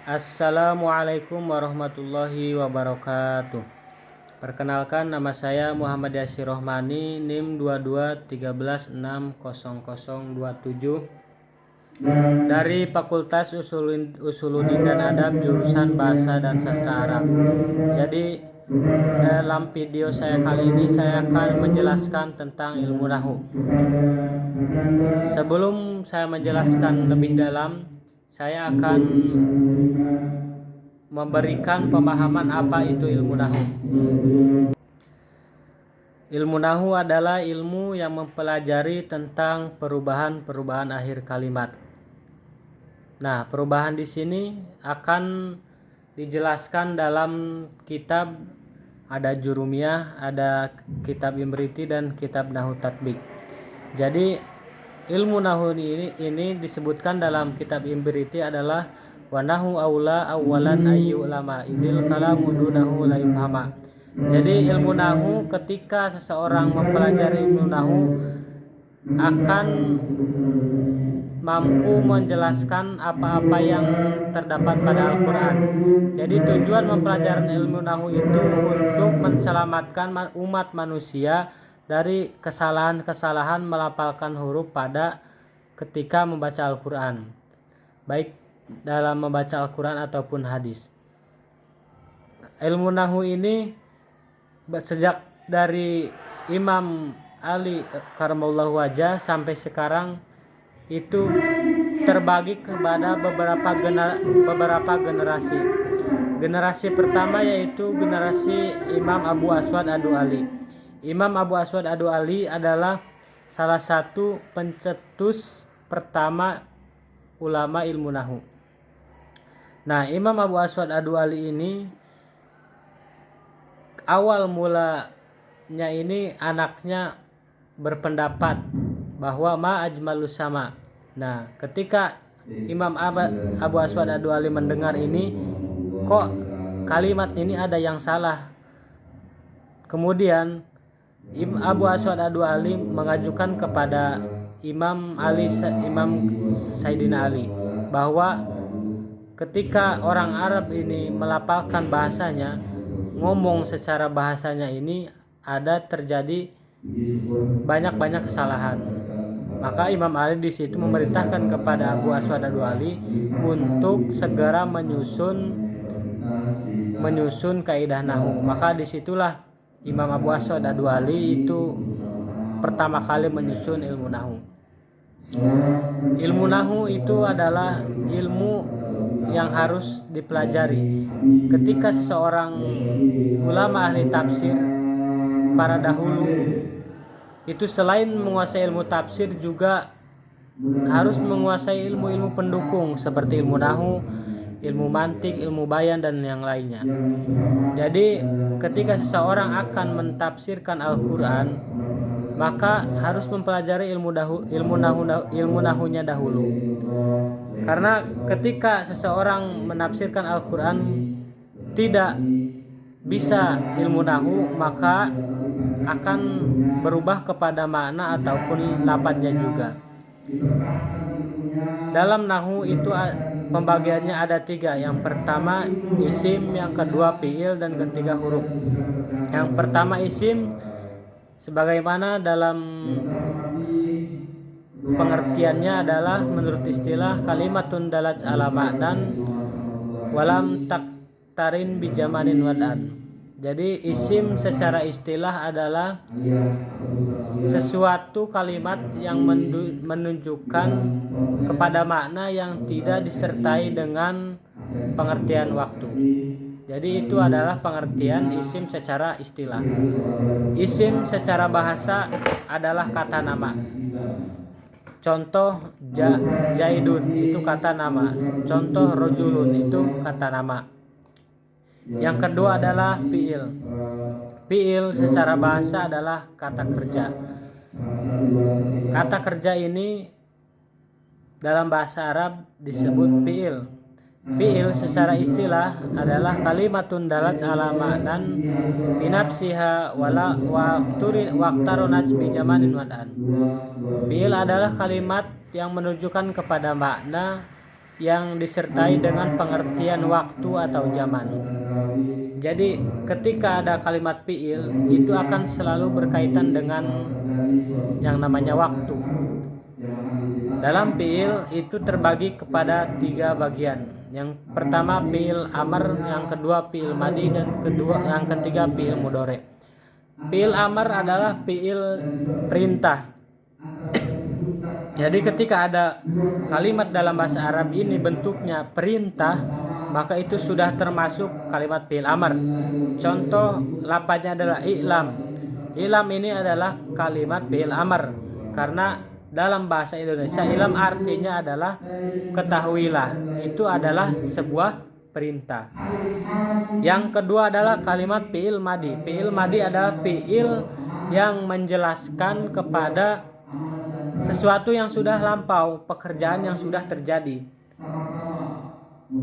Assalamualaikum warahmatullahi wabarakatuh. Perkenalkan, nama saya Muhammad Yasir Rohmani, NIM 2213600027 dari Fakultas Usuluddin dan Adab jurusan Bahasa dan Sastra Arab. Jadi dalam video saya kali ini saya akan menjelaskan tentang ilmu nahu. Sebelum saya menjelaskan lebih dalam, saya akan memberikan pemahaman apa itu ilmu nahu. Ilmu nahu adalah ilmu yang mempelajari tentang perubahan-perubahan akhir kalimat. Nah, perubahan di sini akan dijelaskan dalam kitab, ada Jurumiyah, ada kitab Imriti dan kitab Nahu Tatbik. Jadi ilmu nahu ini disebutkan dalam kitab Imriti adalah wanahu aula awalan ayu ulama idil kalamu dunahu la yufhama. Jadi ilmu nahu, ketika seseorang mempelajari ilmu nahu akan mampu menjelaskan apa-apa yang terdapat pada Al-Quran. Jadi tujuan mempelajari ilmu nahu itu untuk menselamatkan umat manusia dari kesalahan-kesalahan melafalkan huruf pada ketika membaca Al-Quran, baik dalam membaca Al-Quran ataupun hadis. Ilmu nahu ini sejak dari Imam Ali karamallahu wajah sampai sekarang itu terbagi kepada beberapa generasi. Generasi pertama yaitu generasi Imam Abu Aswad Ad-Du'ali. Imam Abu Aswad Ad-Du'ali adalah salah satu pencetus pertama ulama ilmu nahu. Nah, Imam Abu Aswad Ad-Du'ali ini awal mulanya ini anaknya berpendapat bahwa ma ajmalus sama. Nah, ketika Imam Abu Aswad Ad-Du'ali mendengar ini, kok kalimat ini ada yang salah. Kemudian Abu Aswad Ad-Du'ali mengajukan kepada Imam Sayyidina Ali bahwa ketika orang Arab ini melafalkan bahasanya, ngomong secara bahasanya ini ada terjadi banyak kesalahan. Maka Imam Ali di situ memerintahkan kepada Abu Aswad Ad-Du'ali untuk segera menyusun kaidah nahu. Maka disitulah Imam Abu Aswad Ad-Du'ali itu pertama kali menyusun ilmu nahu. Ilmu nahu itu adalah ilmu yang harus dipelajari. Ketika seseorang ulama ahli tafsir para dahulu itu selain menguasai ilmu tafsir juga harus menguasai ilmu-ilmu pendukung seperti ilmu nahu, ilmu mantik, ilmu bayan dan yang lainnya. Jadi ketika seseorang akan mentafsirkan Al-Quran, maka harus mempelajari ilmu nahunya dahulu. Karena ketika seseorang menafsirkan Al-Quran tidak bisa ilmu nahu, maka akan berubah kepada makna ataupun lafadznya juga. Dalam nahu itu pembagiannya ada 3. Yang pertama isim, yang kedua fiil, dan ketiga huruf. Yang pertama isim, sebagaimana dalam pengertiannya adalah menurut istilah kalimatun dalat ala ma'nan walam taktarin bijamanin wad'an. Jadi isim secara istilah adalah sesuatu kalimat yang menunjukkan kepada makna yang tidak disertai dengan pengertian waktu. Jadi itu adalah pengertian isim secara istilah. Isim secara bahasa adalah kata nama. Contoh Jaidun itu kata nama. Contoh Rojulun itu kata nama. Yang kedua adalah fiil. Fiil secara bahasa adalah kata kerja. Kata kerja ini dalam bahasa Arab disebut fiil. Fiil secara istilah adalah kalimatun dalat ala ma'nan binafsiha wala waqtarunat bi jamanin wad'an. Fiil adalah kalimat yang menunjukkan kepada makna yang disertai dengan pengertian waktu atau zaman. Jadi ketika ada kalimat fiil itu akan selalu berkaitan dengan yang namanya waktu. Dalam fiil itu terbagi kepada 3 bagian. Yang pertama fiil amar, yang kedua fiil madi, dan yang ketiga fiil mudhari. Fiil amar adalah fiil perintah. Jadi ketika ada kalimat dalam bahasa Arab ini bentuknya perintah, maka itu sudah termasuk kalimat fiil amar. Contoh lafaznya adalah i'lam. I'lam ini adalah kalimat fiil amar karena dalam bahasa Indonesia ilam artinya adalah ketahuilah. Itu adalah sebuah perintah. Yang kedua adalah kalimat fiil madi. Fiil madi adalah fiil yang menjelaskan kepada sesuatu yang sudah lampau, pekerjaan yang sudah terjadi.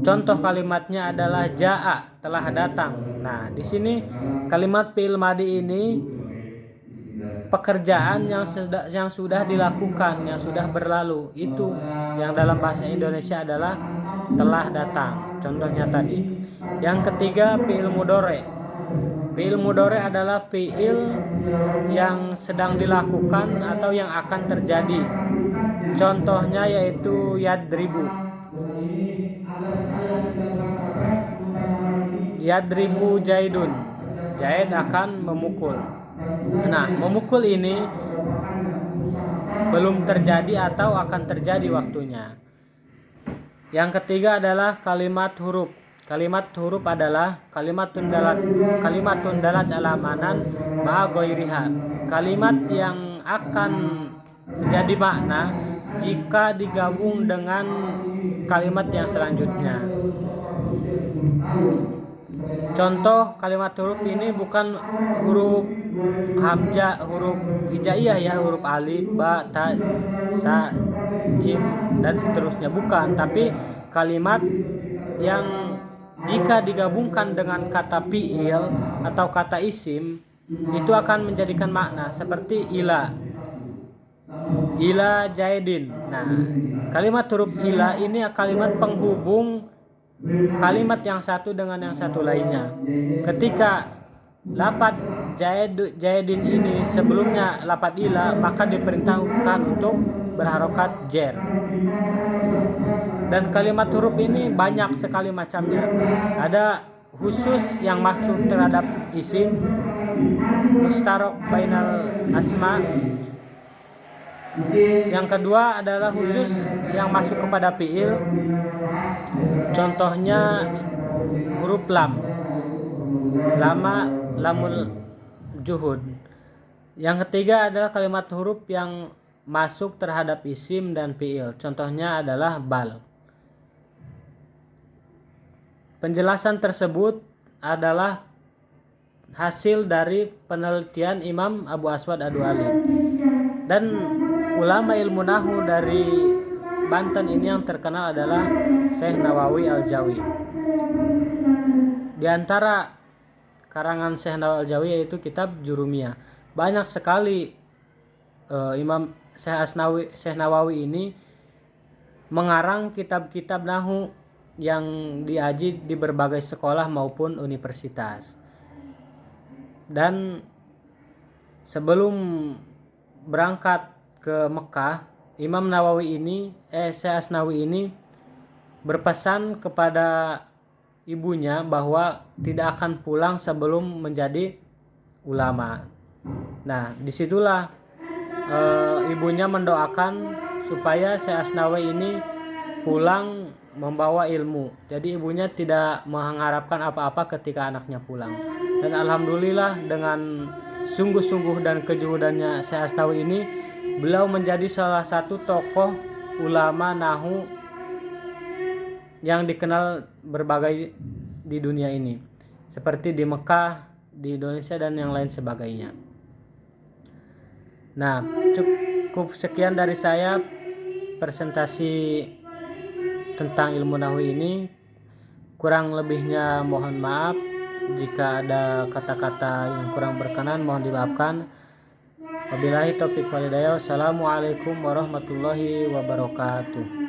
Contoh kalimatnya adalah jaa, telah datang. Nah, di sini kalimat fiil madi ini pekerjaan yang sudah dilakukan, yang sudah berlalu, itu yang dalam bahasa Indonesia adalah telah datang. Contohnya tadi. Yang ketiga fiil mudhari. Fiil mudhari adalah fiil yang sedang dilakukan atau yang akan terjadi. Contohnya yaitu yadribu. Yadribu Jaidun. Jaid akan memukul. Nah, memukul ini belum terjadi atau akan terjadi waktunya. Yang ketiga adalah kalimat huruf. Kalimat huruf adalah kalimatun dalat ala manan ma'a ghairiha. Kalimat yang akan menjadi makna jika digabung dengan kalimat yang selanjutnya. Contoh kalimat huruf ini bukan huruf hamzah, huruf hijaiyah ya, huruf alif, ba, ta, sa, jim dan seterusnya, bukan, tapi kalimat yang jika digabungkan dengan kata fiil atau kata isim itu akan menjadikan makna seperti ila jaidin. Nah, kalimat huruf ila ini kalimat penghubung kalimat yang satu dengan yang satu lainnya. Ketika lafaz jaidin ini sebelumnya lafaz ila, maka diperintahkan untuk berharokat jer. Dan kalimat huruf ini banyak sekali macamnya. Ada khusus yang masuk terhadap isim, mustarok bainal asma. Yang kedua adalah khusus yang masuk kepada fiil. Contohnya huruf lam, lama, lamul juhud. Yang ketiga adalah kalimat huruf yang masuk terhadap isim dan fiil. Contohnya adalah bal. Penjelasan tersebut adalah hasil dari penelitian Imam Abu Aswad Ad-Du'ali. Dan ulama ilmu nahu dari Banten ini yang terkenal adalah Syekh Nawawi Al-Jawi. Di antara karangan Syekh Nawawi Al-Jawi yaitu kitab Jurumiyah. Banyak sekali Imam Syekh Nawawi ini mengarang kitab-kitab nahu yang diaji di berbagai sekolah maupun universitas. Dan sebelum berangkat ke Mekah, Imam Nawawi ini Syekh Asnawi ini berpesan kepada ibunya bahwa tidak akan pulang sebelum menjadi ulama. Nah, disitulah ibunya mendoakan supaya Syekh Asnawi ini pulang membawa ilmu. Jadi ibunya tidak mengharapkan apa-apa ketika anaknya pulang. Dan alhamdulillah dengan sungguh-sungguh dan kejuhudannya Syekh Asnawi ini, beliau menjadi salah satu tokoh ulama nahu yang dikenal berbagai di dunia ini, seperti di Mekah, di Indonesia dan yang lain sebagainya. Nah, cukup sekian dari saya presentasi tentang ilmu nahwu ini. Kurang lebihnya mohon maaf. Jika ada kata-kata yang kurang berkenan mohon dimaafkan. Wabillahi taufiq wal hidayah. Wassalamualaikum warahmatullahi wabarakatuh.